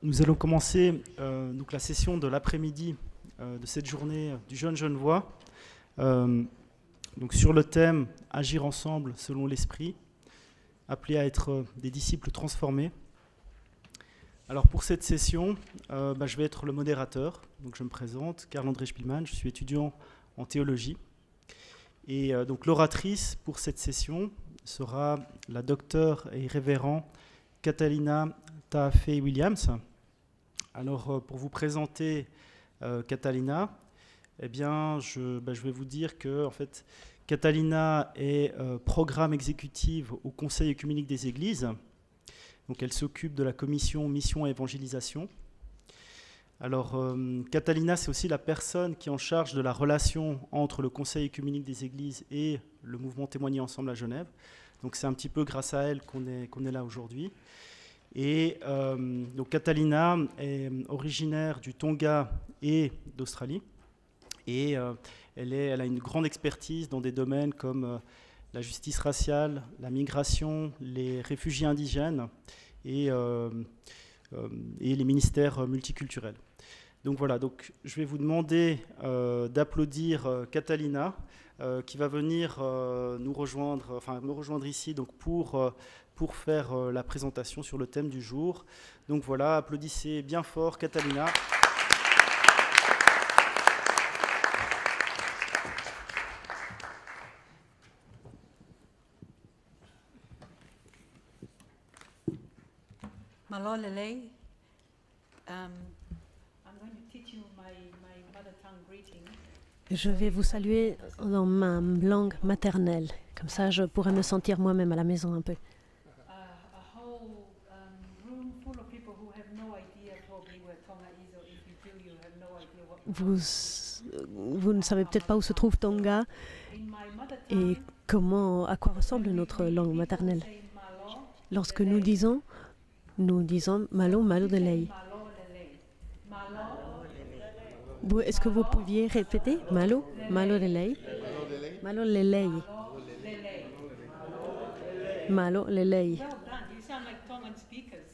Nous allons commencer donc la session de l'après-midi de cette journée du Jeune Genevois, donc sur le thème « Agir ensemble selon l'Esprit », appelé à être des disciples transformés. Alors pour cette session, je vais être le modérateur. Donc je me présente, Karl-André Spielmann, je suis étudiant en théologie. Et donc l'oratrice pour cette session sera la docteure et révérend Catalina Taaffe-Williams. Alors pour vous présenter Catalina, eh bien, je vais vous dire que en fait, Catalina est programme exécutive au Conseil œcuménique des Églises. Donc elle s'occupe de la commission Mission et Évangélisation. Alors Catalina, c'est aussi la personne qui est en charge de la relation entre le Conseil œcuménique des Églises et le mouvement Témoigner ensemble à Genève. Donc c'est un petit peu grâce à elle qu'on est là aujourd'hui. Et donc Catalina est originaire du Tonga et d'Australie. Et elle a une grande expertise dans des domaines comme la justice raciale, la migration, les réfugiés indigènes et les ministères multiculturels. Donc voilà, donc je vais vous demander d'applaudir Catalina qui va venir me rejoindre ici donc pour faire la présentation sur le thème du jour. Donc voilà, applaudissez bien fort Catalina. Malo lelei. I'm going to teach you my mother tongue greeting. Je vais vous saluer dans ma langue maternelle. Comme ça, je pourrais me sentir moi-même à la maison un peu. A whole room full of people who have no idea probably where Tonga is, or if you do, you have no idea what. Vous ne savez peut-être pas où se trouve Tonga In my mother et tongue, à quoi ressemble notre langue maternelle. say malo, Lorsque nous disons malo, malo de lei. malo lelei. Malo Est-ce que vous pouviez répéter malo, malo de lei, malo lelei, lelei. malo lelei. Well done. You sound like Tongan speakers.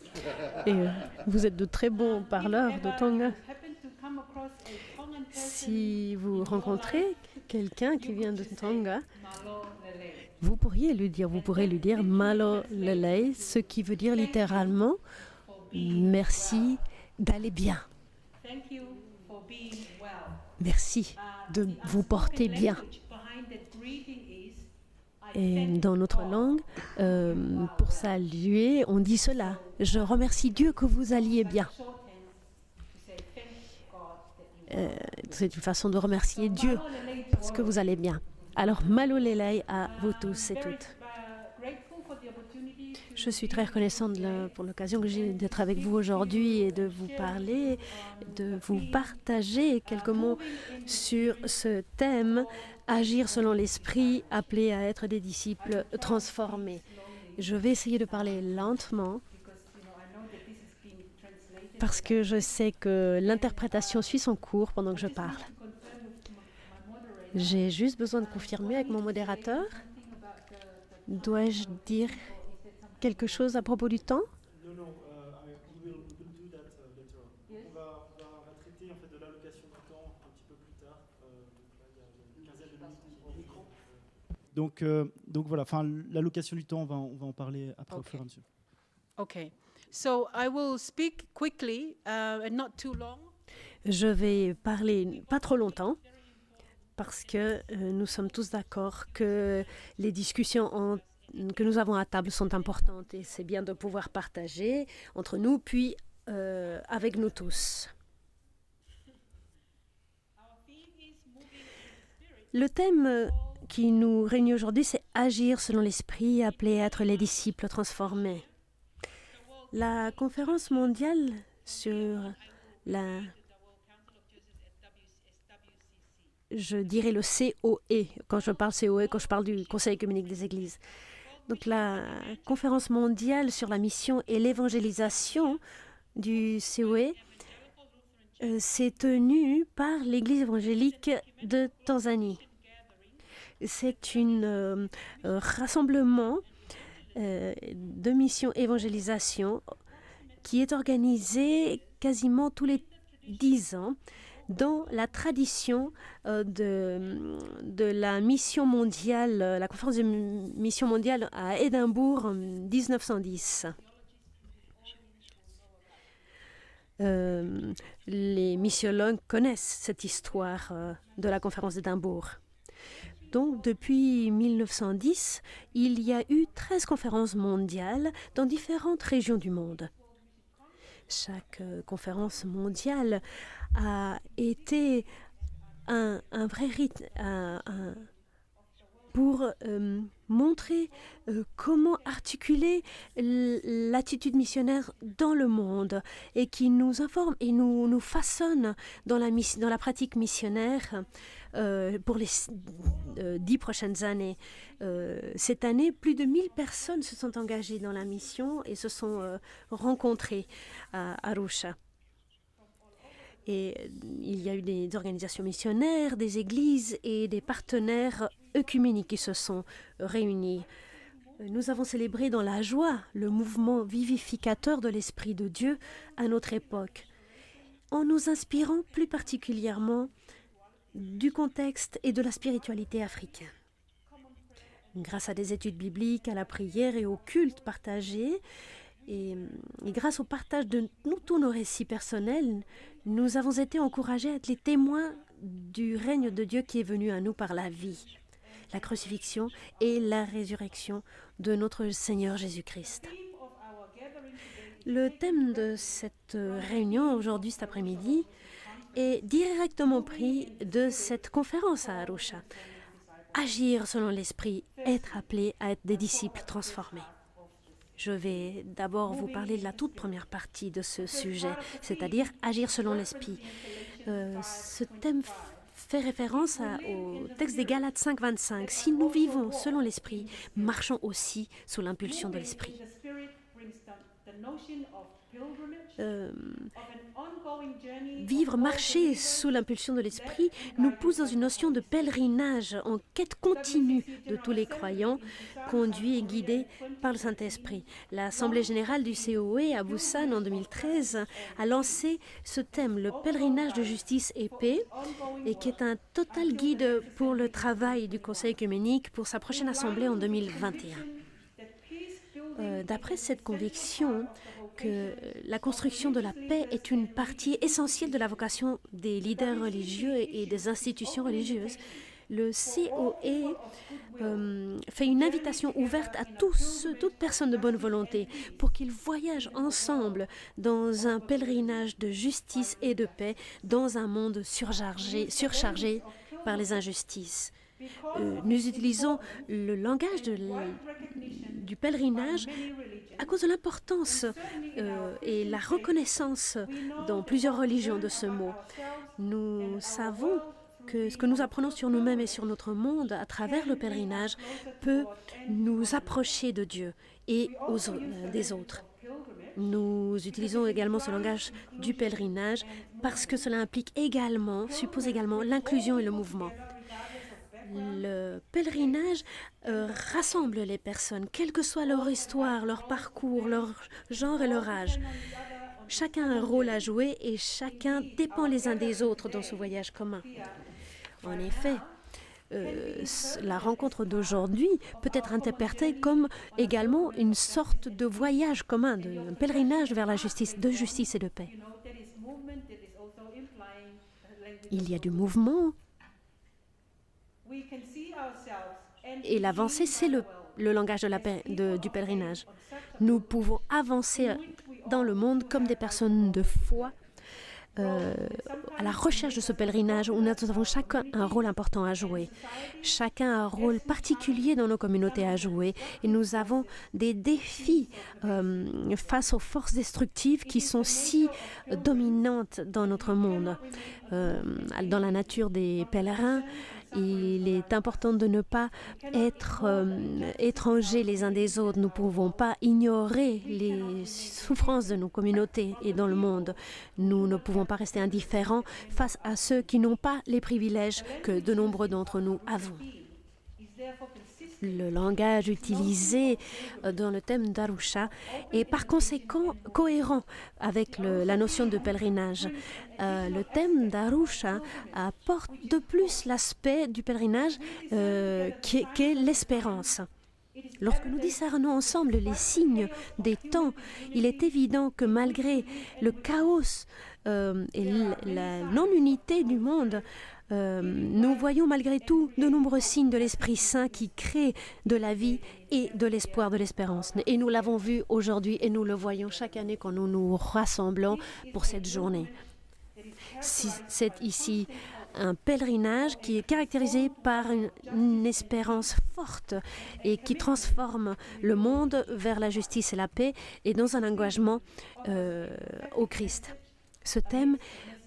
Et vous êtes de très bons parleurs de Tonga. Happen to come across a Tongan person, Si vous rencontrez quelqu'un qui vient de Tonga, malo lelei. vous pourrez lui dire malo lelei, ce qui veut dire littéralement merci d'aller bien. Thank you for being well. Merci de vous porter bien. Et dans notre langue, pour saluer, on dit cela. Je remercie Dieu que vous alliez bien. C'est une façon de remercier Dieu parce que vous allez bien. Alors, malo lelei à vous tous et toutes. Je suis très reconnaissante pour l'occasion que j'ai d'être avec vous aujourd'hui et de vous parler, de vous partager quelques mots sur ce thème, agir selon l'esprit, appelé à être des disciples transformés. Je vais essayer de parler lentement parce que je sais que l'interprétation suit son cours pendant que je parle. J'ai juste besoin de confirmer avec mon modérateur. Dois-je dire quelque chose à propos du temps? Non, we will do that later on. On va traiter en fait de l'allocation du temps un petit peu plus tard. Donc là, il y a une quinzaine de minutes qui est donc voilà, l'allocation du temps, on va en parler après au fur et à mesure. Okay, so I will speak quickly and not too long. Je vais parler pas trop longtemps parce que nous sommes tous d'accord que les discussions que nous avons à table sont importantes et c'est bien de pouvoir partager entre nous puis avec nous tous. Le thème qui nous réunit aujourd'hui, c'est agir selon l'esprit, appelé à être les disciples transformés. La conférence mondiale sur je dirais le COE, quand je parle COE, quand je parle du Conseil œcuménique des Églises. Donc la conférence mondiale sur la mission et l'évangélisation du COE s'est tenue par l'Église évangélique de Tanzanie. C'est un rassemblement de mission évangélisation qui est organisée quasiment tous les 10 ans dans la tradition de la mission mondiale, la conférence de mission mondiale à Édimbourg en 1910. Les missiologues connaissent cette histoire de la conférence d'Édimbourg. Donc, depuis 1910, il y a eu 13 conférences mondiales dans différentes régions du monde. Chaque conférence mondiale a été un vrai rythme pour montrer comment articuler l'attitude missionnaire dans le monde et qui nous informe et nous façonne dans la pratique missionnaire pour les 10 prochaines années. Cette année, plus de 1000 personnes se sont engagées dans la mission et se sont rencontrées à Arusha. Et il y a eu des organisations missionnaires, des églises et des partenaires œcuméniques qui se sont réunis. Nous avons célébré dans la joie le mouvement vivificateur de l'Esprit de Dieu à notre époque, en nous inspirant plus particulièrement du contexte et de la spiritualité africaine. Grâce à des études bibliques, à la prière et au culte partagé, et grâce au partage de tous nos récits personnels, nous avons été encouragés à être les témoins du règne de Dieu qui est venu à nous par la vie, la crucifixion et la résurrection de notre Seigneur Jésus-Christ. Le thème de cette réunion aujourd'hui, cet après-midi, est directement pris de cette conférence à Arusha. Agir selon l'Esprit, être appelé à être des disciples transformés. Je vais d'abord vous parler de la toute première partie de ce sujet, c'est-à-dire agir selon l'Esprit. Ce thème fait référence au texte des Galates 5:25. Si nous vivons selon l'Esprit, marchons aussi sous l'impulsion de l'Esprit. Vivre, marcher sous l'impulsion de l'Esprit nous pousse dans une notion de pèlerinage en quête continue de tous les croyants, conduits et guidés par le Saint-Esprit. L'Assemblée générale du COE à Busan en 2013 a lancé ce thème, le pèlerinage de justice et paix, et qui est un total guide pour le travail du Conseil œcuménique pour sa prochaine assemblée en 2021. D'après cette conviction, que la construction de la paix est une partie essentielle de la vocation des leaders religieux et des institutions religieuses, le COE fait une invitation ouverte à toute personne de bonne volonté pour qu'ils voyagent ensemble dans un pèlerinage de justice et de paix dans un monde surchargé par les injustices. Nous utilisons le langage du pèlerinage à cause de l'importance et la reconnaissance dans plusieurs religions de ce mot. Nous savons que ce que nous apprenons sur nous-mêmes et sur notre monde à travers le pèlerinage peut nous approcher de Dieu et des autres. Nous utilisons également ce langage du pèlerinage parce que cela suppose également l'inclusion et le mouvement. Le pèlerinage rassemble les personnes, quelle que soit leur histoire, leur parcours, leur genre et leur âge. Chacun a un rôle à jouer et chacun dépend les uns des autres dans ce voyage commun. En effet, la rencontre d'aujourd'hui peut être interprétée comme également une sorte de voyage commun, un pèlerinage vers la justice, de justice et de paix. Il y a du mouvement. Et l'avancée, c'est le langage de la paix, du pèlerinage. Nous pouvons avancer dans le monde comme des personnes de foi, à la recherche de ce pèlerinage où nous avons chacun un rôle important à jouer. Chacun a un rôle particulier dans nos communautés à jouer et nous avons des défis face aux forces destructives qui sont si dominantes dans notre monde. Dans la nature des pèlerins, il est important de ne pas être étrangers les uns des autres. Nous ne pouvons pas ignorer les souffrances de nos communautés et dans le monde. Nous ne pouvons pas rester indifférents face à ceux qui n'ont pas les privilèges que de nombreux d'entre nous avons. le langage utilisé dans le thème d'Arusha est par conséquent cohérent avec la notion de pèlerinage. Le thème d'Arusha apporte de plus l'aspect du pèlerinage qu'est l'espérance. Lorsque nous discernons ensemble les signes des temps, il est évident que malgré le chaos et la non-unité du monde, nous voyons malgré tout de nombreux signes de l'Esprit Saint qui créent de la vie et de l'espoir, de l'espérance. Et nous l'avons vu aujourd'hui et nous le voyons chaque année quand nous nous rassemblons pour cette journée. C'est ici un pèlerinage qui est caractérisé par une espérance forte et qui transforme le monde vers la justice et la paix et dans un engagement au Christ. Ce thème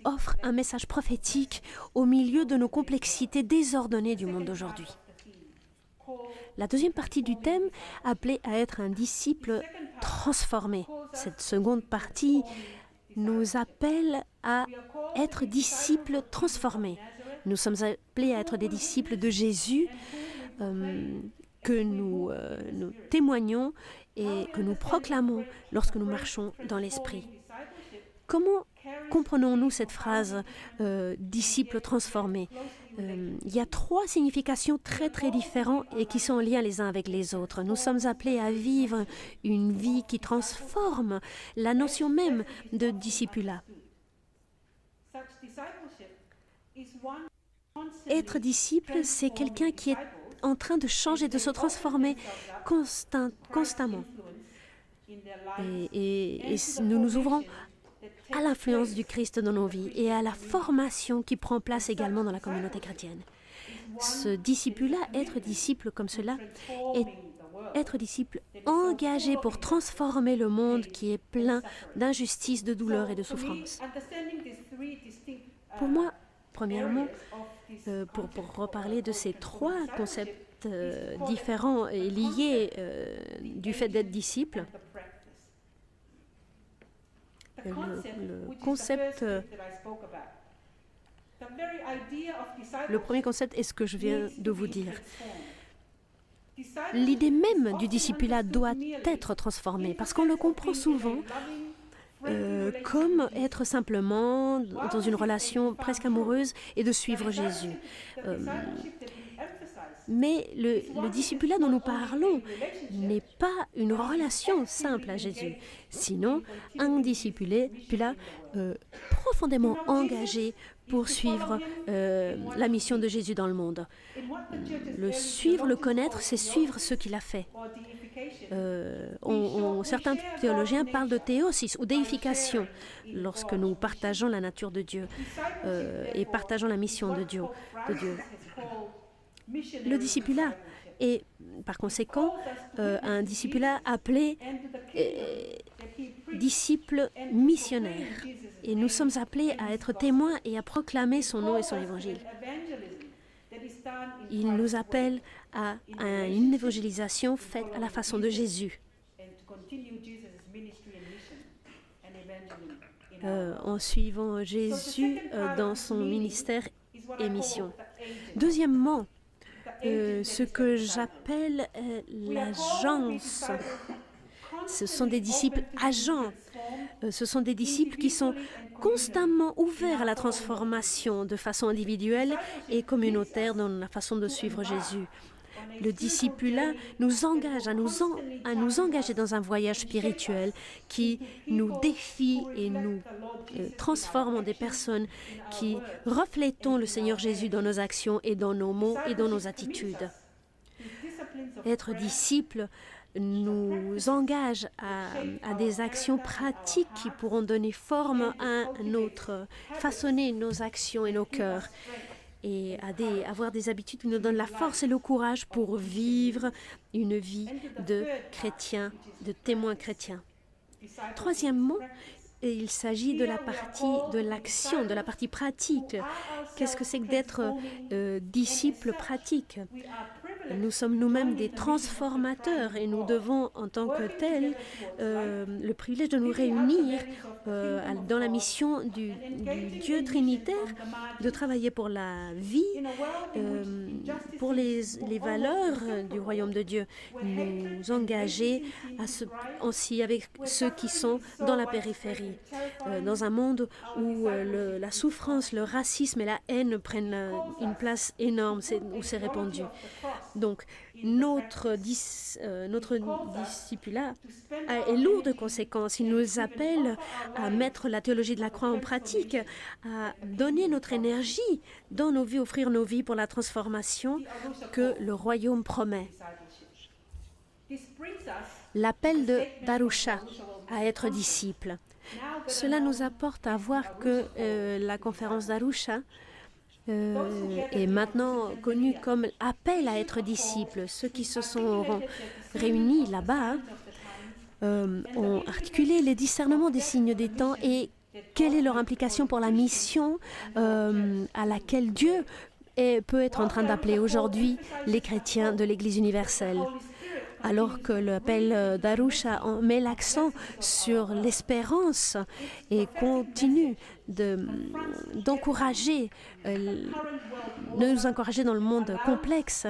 offre un message prophétique au milieu de nos complexités désordonnées du monde d'aujourd'hui. La deuxième partie du thème, appelée à être un disciple transformé. Cette seconde partie nous appelle à être disciples transformés. Nous sommes appelés à être des disciples de Jésus que nous témoignons et que nous proclamons lorsque nous marchons dans l'Esprit. Comment comprenons-nous cette phrase « disciples transformés » Il y a trois significations très très différentes et qui sont en lien les uns avec les autres. Nous sommes appelés à vivre une vie qui transforme la notion même de discipulat. Être disciple, c'est quelqu'un qui est en train de changer, de se transformer constamment. Et nous nous ouvrons à l'influence du Christ dans nos vies et à la formation qui prend place également dans la communauté chrétienne. Ce disciple-là, être disciple comme cela, est être disciple engagé pour transformer le monde qui est plein d'injustice, de douleur et de souffrance. Pour moi, premièrement, pour reparler de ces trois concepts différents et liés du fait d'être disciple, le premier concept est ce que je viens de vous dire. L'idée même du discipulat doit être transformée parce qu'on le comprend souvent comme être simplement dans une relation presque amoureuse et de suivre Jésus. Mais le discipulat dont nous parlons n'est pas une relation simple à Jésus, sinon un discipulat profondément engagé pour suivre la mission de Jésus dans le monde. Le suivre, le connaître, c'est suivre ce qu'il a fait. Certains théologiens parlent de théosis ou déification lorsque nous partageons la nature de Dieu et partageons la mission de Dieu. Le discipulat est par conséquent un discipulat appelé disciple missionnaire. Et nous sommes appelés à être témoins et à proclamer son nom et son évangile. Il nous appelle à une évangélisation faite à la façon de Jésus. En suivant Jésus dans son ministère et mission. Deuxièmement, ce que j'appelle l'agence. Ce sont des disciples agents. Ce sont des disciples qui sont constamment ouverts à la transformation de façon individuelle et communautaire dans la façon de suivre Jésus. Le discipulat nous engage à nous engager dans un voyage spirituel qui nous défie et nous transforme en des personnes qui reflétons le Seigneur Jésus dans nos actions et dans nos mots et dans nos attitudes. Être disciple nous engage à des actions pratiques qui pourront donner forme à façonner nos actions et nos cœurs. Et avoir des habitudes qui nous donnent la force et le courage pour vivre une vie de chrétien, de témoin chrétien. Troisièmement, il s'agit de la partie de l'action, de la partie pratique. Qu'est-ce que c'est que d'être disciple pratique? Nous sommes nous-mêmes des transformateurs et nous devons, en tant que tels, le privilège de nous réunir dans la mission du Dieu trinitaire, de travailler pour la vie, pour les valeurs du royaume de Dieu, nous engager aussi avec ceux qui sont dans la périphérie, dans un monde où la souffrance, le racisme et la haine prennent une place énorme, où c'est répandu. Donc, notre discipulat est lourd de conséquences. Il nous appelle à mettre la théologie de la croix en pratique, à donner notre énergie dans nos vies, offrir nos vies pour la transformation que le royaume promet. L'appel de Darusha à être disciple. Cela nous apporte à voir que la conférence Darusha est maintenant connue comme appel à être disciple. Ceux qui se sont réunis là-bas ont articulé les discernements des signes des temps et quelle est leur implication pour la mission à laquelle Dieu peut être en train d'appeler aujourd'hui les chrétiens de l'Église universelle. Alors que l'appel Darusha met l'accent sur l'espérance et continue de nous encourager dans le monde complexe,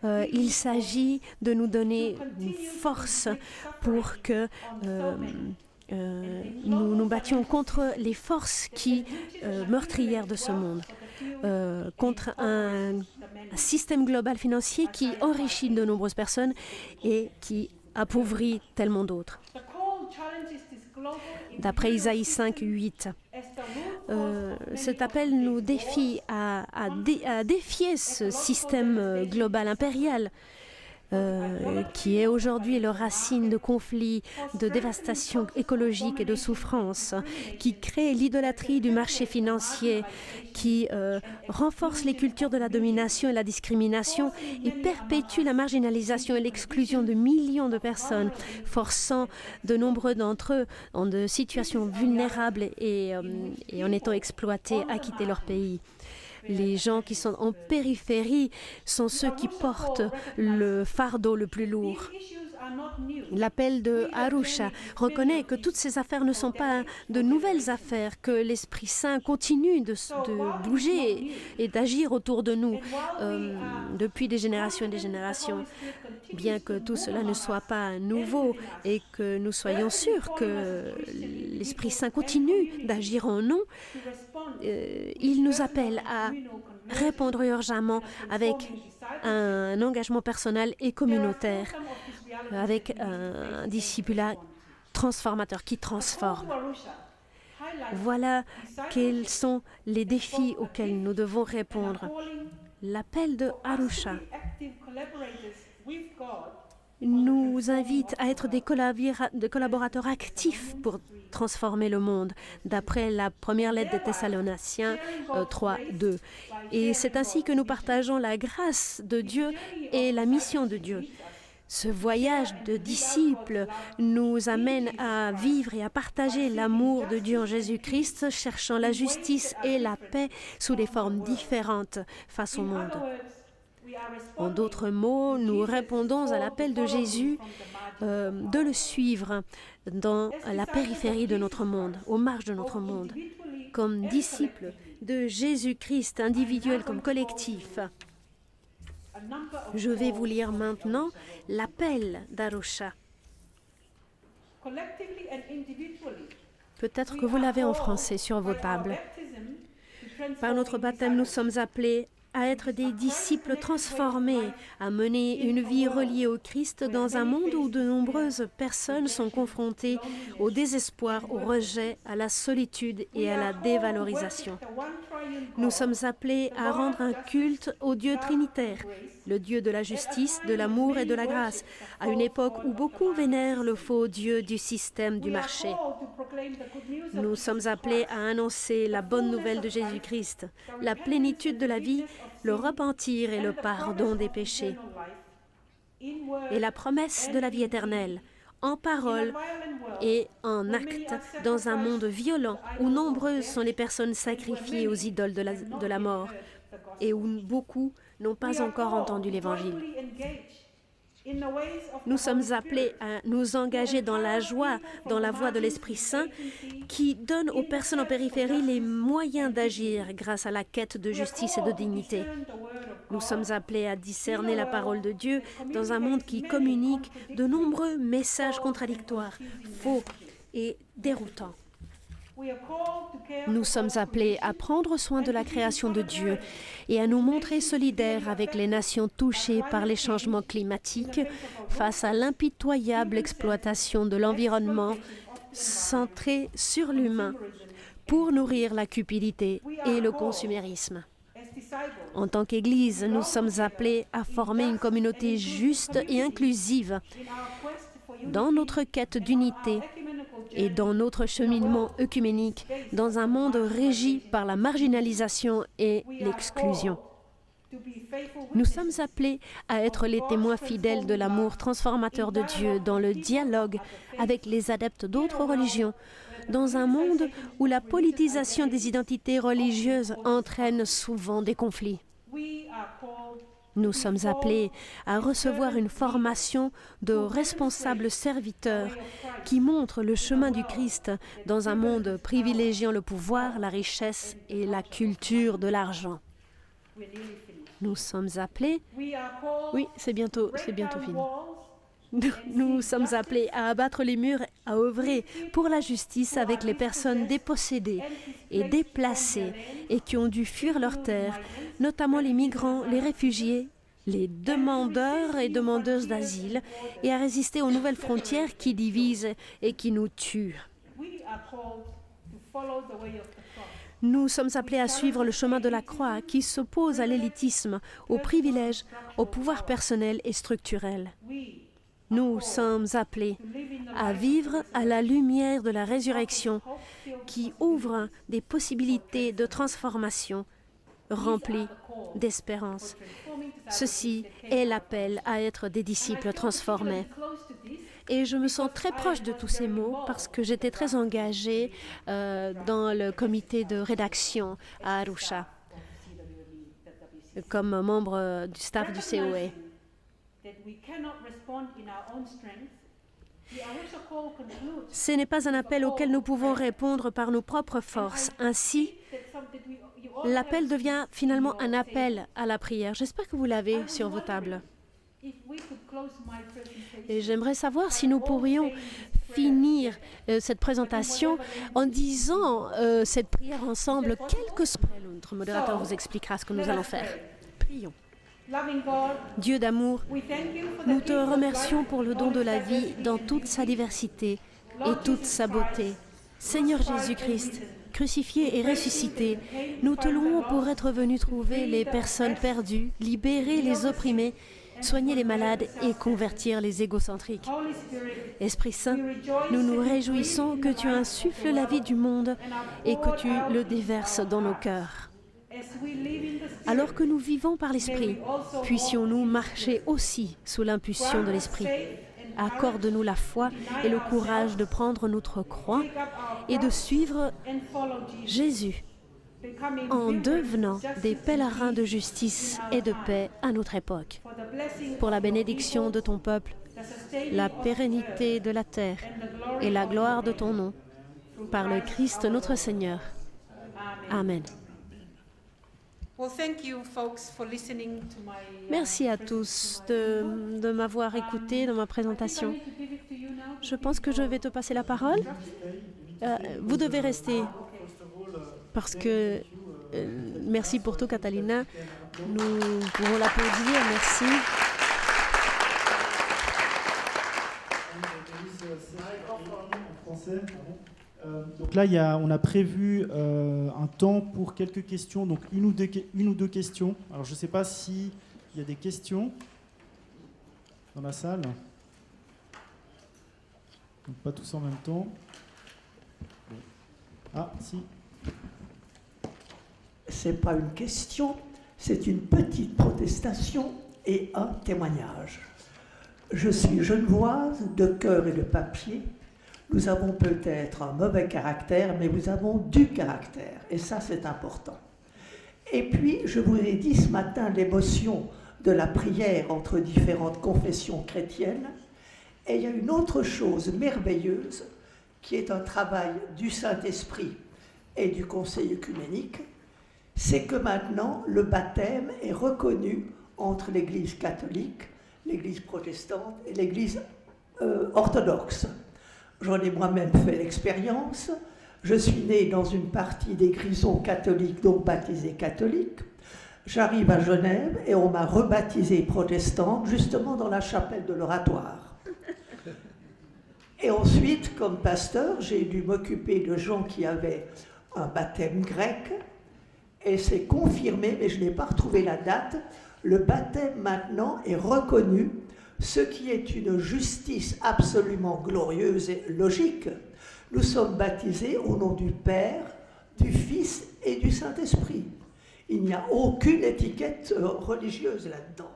il s'agit de nous donner une force pour que nous nous battions contre les forces meurtrières de ce monde, contre un système global financier qui enrichit de nombreuses personnes et qui appauvrit tellement d'autres. D'après Isaïe 5:8, cet appel nous défie à défier ce système global impérial qui est aujourd'hui le racine de conflits, de dévastation écologique et de souffrance, qui crée l'idolâtrie du marché financier, qui renforce les cultures de la domination et la discrimination et perpétue la marginalisation et l'exclusion de millions de personnes, forçant de nombreux d'entre eux en de situations vulnérables et en étant exploités à quitter leur pays. Les gens qui sont en périphérie sont ceux qui portent le fardeau le plus lourd. L'appel de Arusha reconnaît que toutes ces affaires ne sont pas de nouvelles affaires, que l'Esprit Saint continue de bouger et d'agir autour de nous depuis des générations et des générations. Bien que tout cela ne soit pas nouveau et que nous soyons sûrs que l'Esprit Saint continue d'agir en nous, il nous appelle à répondre urgemment avec un engagement personnel et communautaire, avec un discipulat transformateur qui transforme. Voilà quels sont les défis auxquels nous devons répondre. L'appel de Arusha nous invite à être des collaborateurs actifs pour transformer le monde, d'après la première lettre des Thessaloniciens 3:2. Et c'est ainsi que nous partageons la grâce de Dieu et la mission de Dieu. Ce voyage de disciples nous amène à vivre et à partager l'amour de Dieu en Jésus-Christ, cherchant la justice et la paix sous des formes différentes face au monde. En d'autres mots, nous répondons à l'appel de Jésus de le suivre dans la périphérie de notre monde, aux marges de notre monde, comme disciples de Jésus-Christ, individuels comme collectifs. Je vais vous lire maintenant l'appel d'Arusha. Peut-être que vous l'avez en français sur vos tables. Par notre baptême, nous sommes appelés à être des disciples transformés, à mener une vie reliée au Christ dans un monde où de nombreuses personnes sont confrontées au désespoir, au rejet, à la solitude et à la dévalorisation. Nous sommes appelés à rendre un culte au Dieu trinitaire, le Dieu de la justice, de l'amour et de la grâce, à une époque où beaucoup vénèrent le faux Dieu du système du marché. Nous sommes appelés à annoncer la bonne nouvelle de Jésus-Christ, la plénitude de la vie, le repentir et le pardon des péchés, et la promesse de la vie éternelle, en parole et en acte, dans un monde violent où nombreuses sont les personnes sacrifiées aux idoles de la mort et où beaucoup n'ont pas encore entendu l'Évangile. Nous sommes appelés à nous engager dans la joie, dans la voie de l'Esprit Saint, qui donne aux personnes en périphérie les moyens d'agir grâce à la quête de justice et de dignité. Nous sommes appelés à discerner la parole de Dieu dans un monde qui communique de nombreux messages contradictoires, faux et déroutants. Nous sommes appelés à prendre soin de la création de Dieu et à nous montrer solidaires avec les nations touchées par les changements climatiques face à l'impitoyable exploitation de l'environnement centrée sur l'humain pour nourrir la cupidité et le consumérisme. En tant qu'Église, nous sommes appelés à former une communauté juste et inclusive dans notre quête d'unité et dans notre cheminement œcuménique dans un monde régi par la marginalisation et l'exclusion. Nous sommes appelés à être les témoins fidèles de l'amour transformateur de Dieu dans le dialogue avec les adeptes d'autres religions, dans un monde où la politisation des identités religieuses entraîne souvent des conflits. Nous sommes appelés à recevoir une formation de responsables serviteurs qui montre le chemin du Christ dans un monde privilégiant le pouvoir, la richesse et la culture de l'argent. Nous sommes appelés... Oui, c'est bientôt fini. Nous sommes appelés à abattre les murs, à œuvrer pour la justice avec les personnes dépossédées et déplacées et qui ont dû fuir leur terre, notamment les migrants, les réfugiés, les demandeurs et demandeuses d'asile, et à résister aux nouvelles frontières qui divisent et qui nous tuent. Nous sommes appelés à suivre le chemin de la croix qui s'oppose à l'élitisme, au privilège, au pouvoir personnel et structurel. Nous sommes appelés à vivre à la lumière de la résurrection qui ouvre des possibilités de transformation remplies d'espérance. Ceci est l'appel à être des disciples transformés. Et je me sens très proche de tous ces mots parce que j'étais très engagée dans le comité de rédaction à Arusha comme membre du staff du COE. Ce n'est pas un appel auquel nous pouvons répondre par nos propres forces. Ainsi, l'appel devient finalement un appel à la prière. J'espère que vous l'avez sur vos tables. Et j'aimerais savoir si nous pourrions finir cette présentation en disant cette prière ensemble, quel que soit. Notre modérateur vous expliquera ce que nous allons faire. Prions. Dieu d'amour, nous te remercions pour le don de la vie dans toute sa diversité et toute sa beauté. Seigneur Jésus-Christ, crucifié et ressuscité, nous te louons pour être venu trouver les personnes perdues, libérer les opprimés, soigner les malades et convertir les égocentriques. Esprit Saint, nous nous réjouissons que tu insuffles la vie du monde et que tu le déverses dans nos cœurs. Alors que nous vivons par l'Esprit, puissions-nous marcher aussi sous l'impulsion de l'Esprit. Accorde-nous la foi et le courage de prendre notre croix et de suivre Jésus en devenant des pèlerins de justice et de paix à notre époque. Pour la bénédiction de ton peuple, la pérennité de la terre et la gloire de ton nom, par le Christ notre Seigneur. Amen. Merci à tous de m'avoir écouté dans ma présentation. Je pense que je vais te passer la parole. Vous devez rester parce que... merci pour tout, Catalina. Nous pouvons l'applaudir. Merci. Donc là, on a prévu un temps pour quelques questions, donc une ou deux questions. Alors je ne sais pas s'il y a des questions dans la salle. Donc pas tous en même temps. Ah, si. Ce n'est pas une question, c'est une petite protestation et un témoignage. Je suis genevoise de cœur et de papier. Nous avons peut-être un mauvais caractère, mais nous avons du caractère. Et ça, c'est important. Et puis, je vous ai dit ce matin l'émotion de la prière entre différentes confessions chrétiennes. Et il y a une autre chose merveilleuse qui est un travail du Saint-Esprit et du Conseil œcuménique, c'est que maintenant le baptême est reconnu entre l'Église catholique, l'Église protestante et l'Église orthodoxe. J'en ai moi-même fait l'expérience. Je suis né dans une partie des Grisons catholiques, donc baptisée catholique. J'arrive à Genève et on m'a rebaptisée protestante, justement dans la chapelle de l'Oratoire. Et ensuite, comme pasteur, j'ai dû m'occuper de gens qui avaient un baptême grec, et c'est confirmé, mais je n'ai pas retrouvé la date. Le baptême maintenant est reconnu, ce qui est une justice absolument glorieuse et logique. Nous sommes baptisés au nom du Père, du Fils et du Saint-Esprit. Il n'y a aucune étiquette religieuse là-dedans.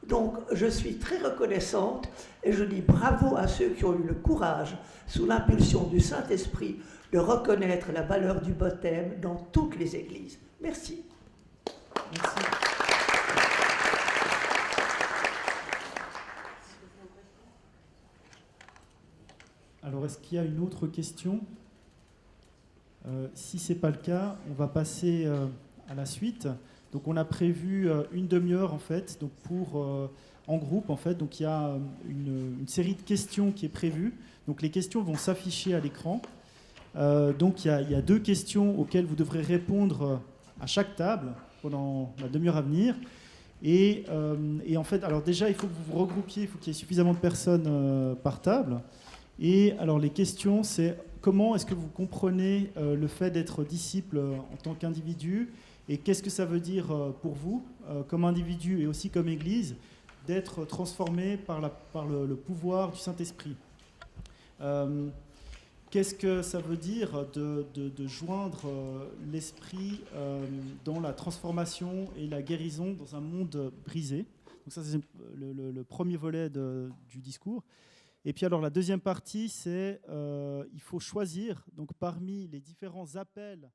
Donc je suis très reconnaissante et je dis bravo à ceux qui ont eu le courage, sous l'impulsion du Saint-Esprit, de reconnaître la valeur du baptême dans toutes les églises. Merci. Merci. Alors, est-ce qu'il y a une autre question? Si ce n'est pas le cas, on va passer à la suite. Donc, on a prévu une demi-heure, en fait, donc en groupe, en fait. Donc, il y a une série de questions qui est prévue. Donc, les questions vont s'afficher à l'écran. Donc, il y a 2 questions auxquelles vous devrez répondre à chaque table pendant la demi-heure à venir. Et en fait, alors déjà, il faut que vous vous regroupiez, il faut qu'il y ait suffisamment de personnes par table. Et alors, les questions, c'est comment est-ce que vous comprenez le fait d'être disciple en tant qu'individu, et qu'est-ce que ça veut dire pour vous, comme individu et aussi comme Église, d'être transformé par le pouvoir du Saint-Esprit. Qu'est-ce que ça veut dire de joindre l'Esprit dans la transformation et la guérison dans un monde brisé? Donc ça, c'est le premier volet du discours. Et puis alors, la deuxième partie, c'est il faut choisir donc, parmi les différents appels